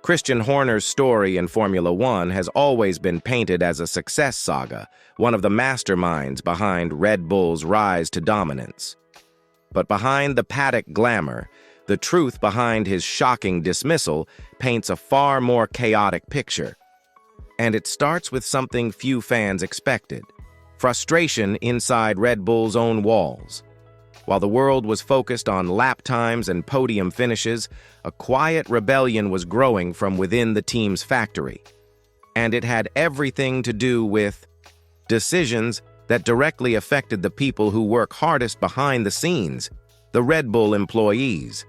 Christian Horner's story in Formula One has always been painted as a success saga, one of the masterminds behind Red Bull's rise to dominance. But behind the paddock glamour, the truth behind his shocking dismissal paints a far more chaotic picture. And it starts with something few fans expected: frustration inside Red Bull's own walls. While the world was focused on lap times and podium finishes, a quiet rebellion was growing from within the team's factory. And it had everything to do with decisions that directly affected the people who work hardest behind the scenes, the Red Bull employees.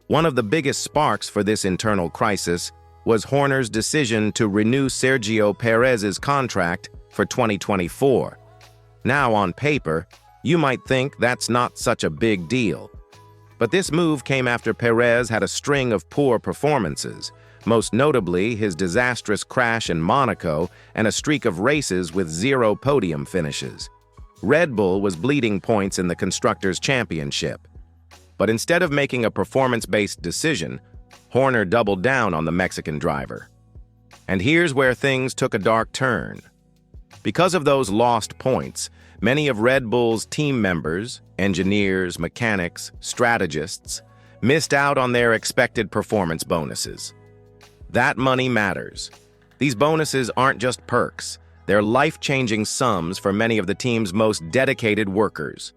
One of the biggest sparks for this internal crisis was Horner's decision to renew Sergio Perez's contract for 2024. Now, on paper, you might think that's not such a big deal. But this move came after Perez had a string of poor performances, most notably his disastrous crash in Monaco and a streak of races with 0 podium finishes. Red Bull was bleeding points in the Constructors' Championship. But instead of making a performance-based decision, Horner doubled down on the Mexican driver. And here's where things took a dark turn. Because of those lost points, many of Red Bull's team members, engineers, mechanics, strategists, missed out on their expected performance bonuses. That money matters. These bonuses aren't just perks, they're life-changing sums for many of the team's most dedicated workers.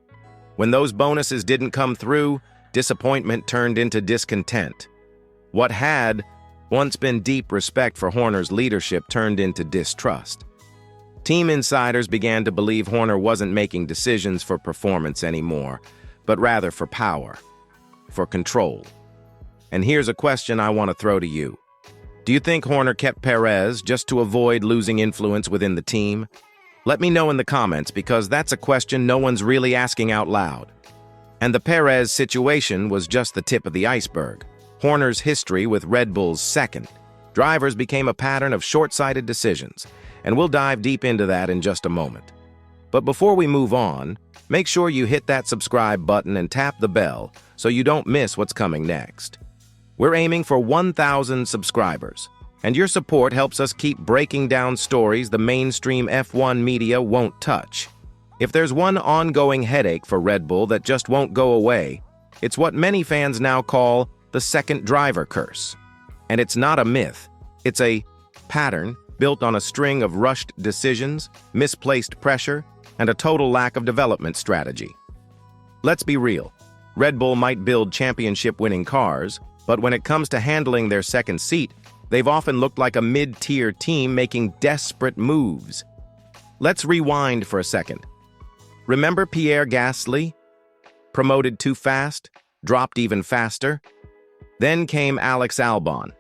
When those bonuses didn't come through, disappointment turned into discontent. What had once been deep respect for Horner's leadership turned into distrust. Team insiders began to believe Horner wasn't making decisions for performance anymore, but rather for power, for control. And here's a question I want to throw to you. Do you think Horner kept Perez just to avoid losing influence within the team? Let me know in the comments, because that's a question no one's really asking out loud. And the Perez situation was just the tip of the iceberg. Horner's history with Red Bull's second drivers became a pattern of short-sighted decisions, and we'll dive deep into that in just a moment. But before we move on, make sure you hit that subscribe button and tap the bell so you don't miss what's coming next. We're aiming for 1,000 subscribers, and your support helps us keep breaking down stories the mainstream F1 media won't touch. If there's one ongoing headache for Red Bull that just won't go away, it's what many fans now call the second driver curse. And it's not a myth. It's a pattern built on a string of rushed decisions, misplaced pressure, and a total lack of development strategy. Let's be real. Red Bull might build championship-winning cars, but when it comes to handling their second seat, they've often looked like a mid-tier team making desperate moves. Let's rewind for a second. Remember Pierre Gasly? Promoted too fast, dropped even faster? Then came Alex Albon,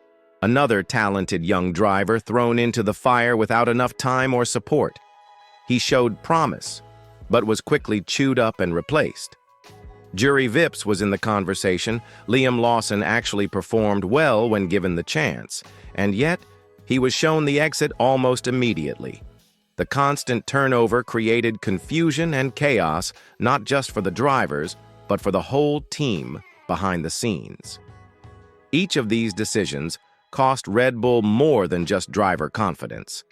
another talented young driver thrown into the fire without enough time or support. He showed promise, but was quickly chewed up and replaced. Jury Vips was in the conversation. Liam Lawson actually performed well when given the chance, and yet he was shown the exit almost immediately. The constant turnover created confusion and chaos, not just for the drivers, but for the whole team behind the scenes. Each of these decisions cost Red Bull more than just driver confidence.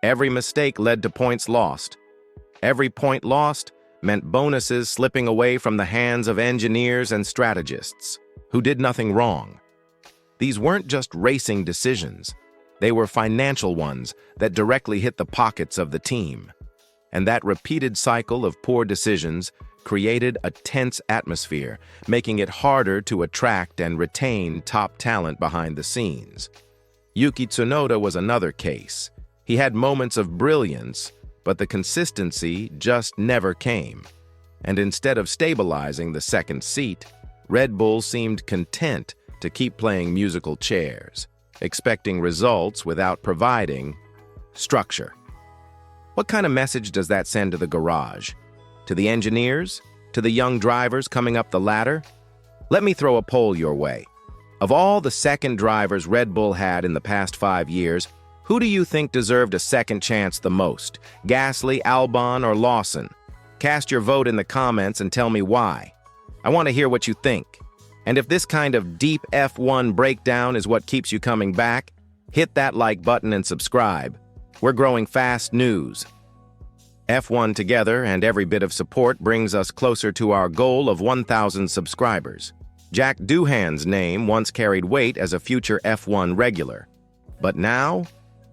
Every mistake led to points lost. Every point lost meant bonuses slipping away from the hands of engineers and strategists who did nothing wrong. These weren't just racing decisions. They were financial ones that directly hit the pockets of the team. And that repeated cycle of poor decisions created a tense atmosphere, making it harder to attract and retain top talent behind the scenes. Yuki Tsunoda was another case. He had moments of brilliance, but the consistency just never came. And instead of stabilizing the second seat, Red Bull seemed content to keep playing musical chairs, expecting results without providing structure. What kind of message does that send to the garage? To the engineers? To the young drivers coming up the ladder? Let me throw a poll your way. Of all the second drivers Red Bull had in the past 5 years, who do you think deserved a second chance the most? Gasly, Albon, or Lawson? Cast your vote in the comments and tell me why. I want to hear what you think. And if this kind of deep F1 breakdown is what keeps you coming back, hit that like button and subscribe. We're growing fast news. F1 together and every bit of support brings us closer to our goal of 1,000 subscribers. Jack Doohan's name once carried weight as a future F1 regular. But now,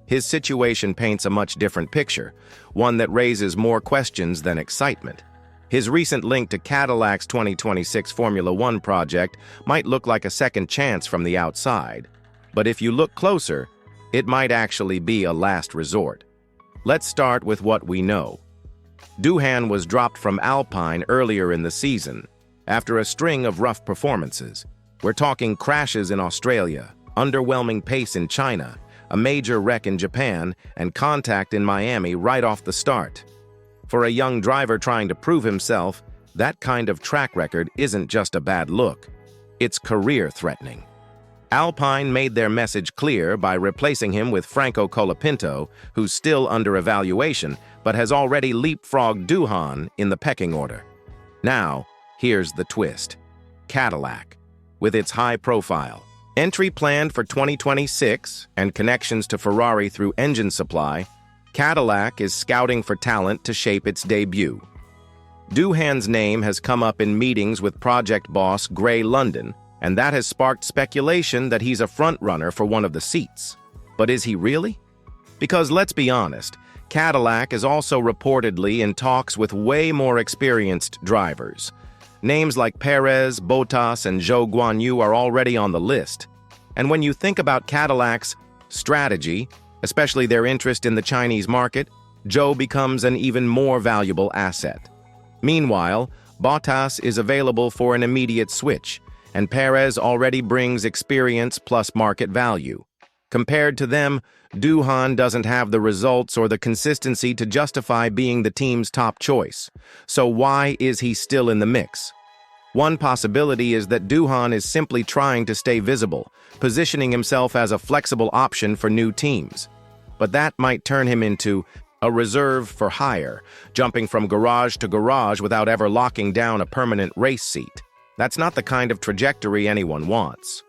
his situation paints a much different picture, one that raises more questions than excitement. His recent link to Cadillac's 2026 Formula One project might look like a second chance from the outside, but if you look closer, it might actually be a last resort. Let's start with what we know. Doohan was dropped from Alpine earlier in the season, after a string of rough performances. We're talking crashes in Australia, underwhelming pace in China, a major wreck in Japan, and contact in Miami right off the start. For a young driver trying to prove himself, that kind of track record isn't just a bad look. It's career-threatening. Alpine made their message clear by replacing him with Franco Colapinto, who's still under evaluation, but has already leapfrogged Doohan in the pecking order. Now, here's the twist. Cadillac, with its high profile, entry planned for 2026 and connections to Ferrari through engine supply, Cadillac is scouting for talent to shape its debut. Doohan's name has come up in meetings with project boss Gray London, and that has sparked speculation that he's a front-runner for one of the seats. But is he really? Because let's be honest, Cadillac is also reportedly in talks with way more experienced drivers. Names like Perez, Bottas, and Zhou Guanyu are already on the list. And when you think about Cadillac's strategy, especially their interest in the Chinese market, Zhou becomes an even more valuable asset. Meanwhile, Bottas is available for an immediate switch, and Perez already brings experience plus market value. Compared to them, Doohan doesn't have the results or the consistency to justify being the team's top choice. So why is he still in the mix? One possibility is that Doohan is simply trying to stay visible, positioning himself as a flexible option for new teams. But that might turn him into a reserve for hire, jumping from garage to garage without ever locking down a permanent race seat. That's not the kind of trajectory anyone wants.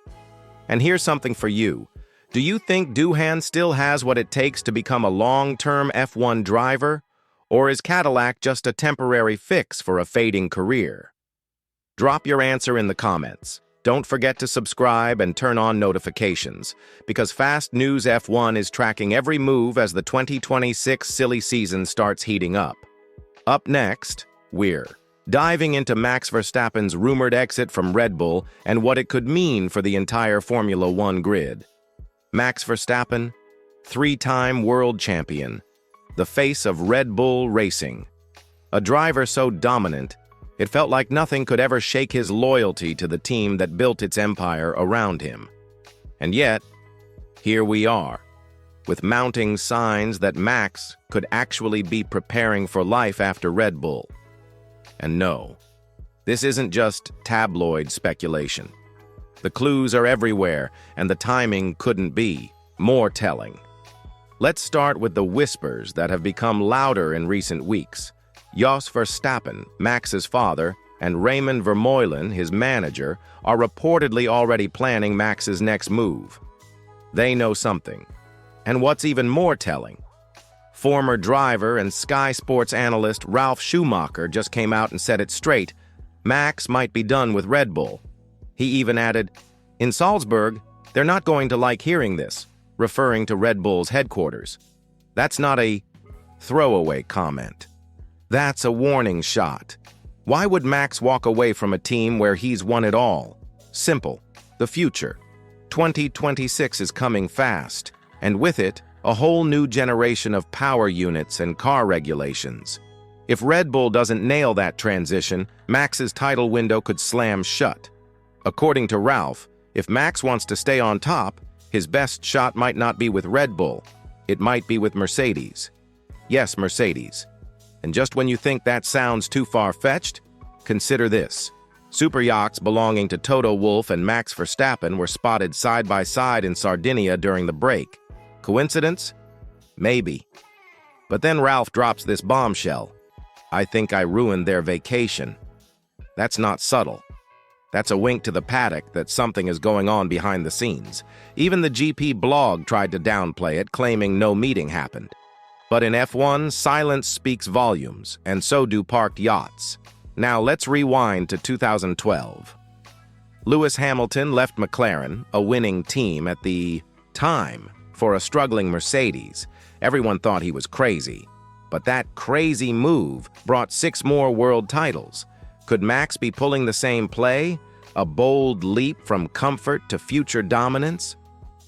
And here's something for you. Do you think Doohan still has what it takes to become a long-term F1 driver? Or is Cadillac just a temporary fix for a fading career? Drop your answer in the comments. Don't forget to subscribe and turn on notifications, because Fast News F1 is tracking every move as the 2026 silly season starts heating up. Up next, we're diving into Max Verstappen's rumored exit from Red Bull and what it could mean for the entire Formula One grid. Max Verstappen, three-time world champion, the face of Red Bull racing. A driver so dominant, it felt like nothing could ever shake his loyalty to the team that built its empire around him. And yet, here we are, with mounting signs that Max could actually be preparing for life after Red Bull. And no, this isn't just tabloid speculation. The clues are everywhere, and the timing couldn't be more telling. Let's start with the whispers that have become louder in recent weeks. Jos Verstappen, Max's father, and Raymond Vermeulen, his manager, are reportedly already planning Max's next move. They know something. And what's even more telling, former driver and Sky Sports analyst Ralf Schumacher just came out and said it straight: Max might be done with Red Bull. He even added, "In Salzburg, they're not going to like hearing this," referring to Red Bull's headquarters. That's not a throwaway comment. That's a warning shot. Why would Max walk away from a team where he's won it all? Simple. The future. 2026 is coming fast, and with it, a whole new generation of power units and car regulations. If Red Bull doesn't nail that transition, Max's title window could slam shut. According to Ralph, if Max wants to stay on top, his best shot might not be with Red Bull. It might be with Mercedes. Yes, Mercedes. And just when you think that sounds too far-fetched, consider this. Super yachts belonging to Toto Wolff and Max Verstappen were spotted side by side in Sardinia during the break. Coincidence? Maybe. But then Ralph drops this bombshell. "I think I ruined their vacation." That's not subtle. That's a wink to the paddock that something is going on behind the scenes. Even the GP blog tried to downplay it, claiming no meeting happened. But in F1, silence speaks volumes, and so do parked yachts. Now let's rewind to 2012. Lewis Hamilton left McLaren, a winning team at the time, for a struggling Mercedes. Everyone thought he was crazy. But that crazy move brought 6 more world titles. Could Max be pulling the same play? A bold leap from comfort to future dominance?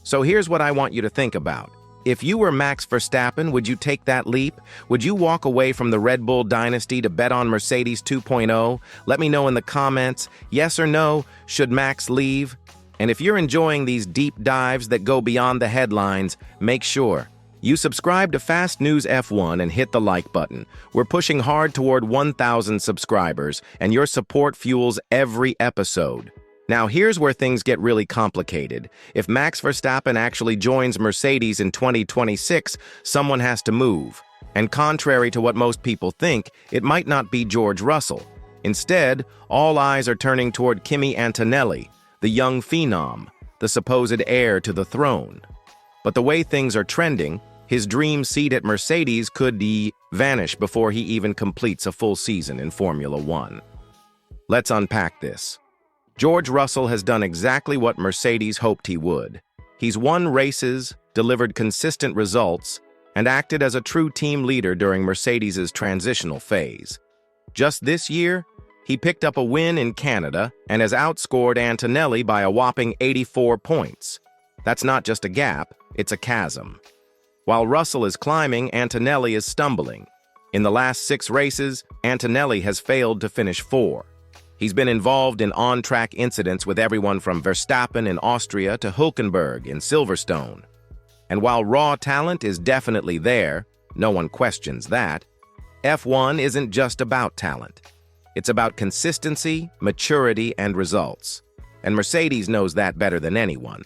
So here's what I want you to think about. If you were Max Verstappen, would you take that leap? Would you walk away from the Red Bull dynasty to bet on Mercedes 2.0? Let me know in the comments. Yes or no, should Max leave? And if you're enjoying these deep dives that go beyond the headlines, make sure you subscribe to Fast News F1 and hit the like button. We're pushing hard toward 1,000 subscribers, and your support fuels every episode. Now, here's where things get really complicated. If Max Verstappen actually joins Mercedes in 2026, someone has to move. And contrary to what most people think, it might not be George Russell. Instead, all eyes are turning toward Kimi Antonelli, the young phenom, the supposed heir to the throne. But the way things are trending, his dream seat at Mercedes could vanish before he even completes a full season in Formula One. Let's unpack this. George Russell has done exactly what Mercedes hoped he would. He's won races, delivered consistent results, and acted as a true team leader during Mercedes's transitional phase. Just this year, he picked up a win in Canada and has outscored Antonelli by a whopping 84 points. That's not just a gap, it's a chasm. While Russell is climbing, Antonelli is stumbling. In the last 6 races, Antonelli has failed to finish 4. He's been involved in on-track incidents with everyone from Verstappen in Austria to Hülkenberg in Silverstone. And while raw talent is definitely there, no one questions that, F1 isn't just about talent. It's about consistency, maturity, and results. And Mercedes knows that better than anyone.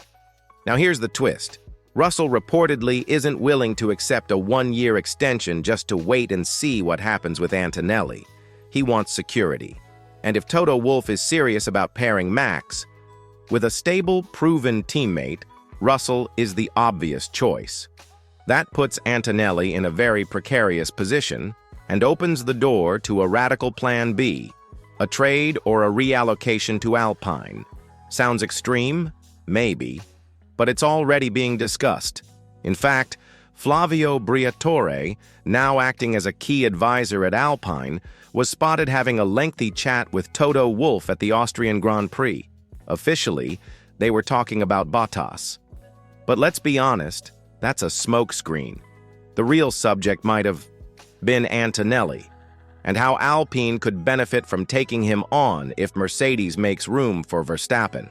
Now here's the twist. Russell reportedly isn't willing to accept a 1-year extension just to wait and see what happens with Antonelli. He wants security. And if Toto Wolff is serious about pairing Max with a stable, proven teammate, Russell is the obvious choice. That puts Antonelli in a very precarious position and opens the door to a radical plan B, a trade or a reallocation to Alpine. Sounds extreme? Maybe. But it's already being discussed. In fact, Flavio Briatore, now acting as a key advisor at Alpine, was spotted having a lengthy chat with Toto Wolff at the Austrian Grand Prix. Officially, they were talking about Bottas. But let's be honest, that's a smokescreen. The real subject might have been Antonelli, and how Alpine could benefit from taking him on if Mercedes makes room for Verstappen.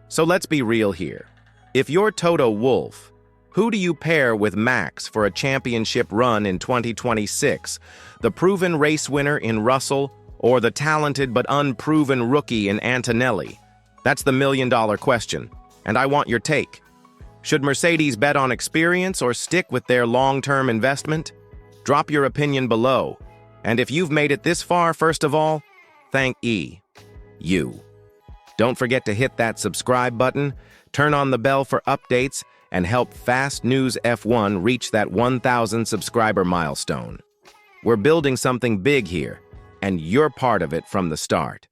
So let's be real here. If you're Toto Wolff, who do you pair with Max for a championship run in 2026? The proven race winner in Russell or the talented but unproven rookie in Antonelli? That's the million-dollar question, and I want your take. Should Mercedes bet on experience or stick with their long-term investment? Drop your opinion below. And if you've made it this far, first of all, thank you. Don't forget to hit that subscribe button, turn on the bell for updates, and help Fast News F1 reach that 1,000 subscriber milestone. We're building something big here, and you're part of it from the start.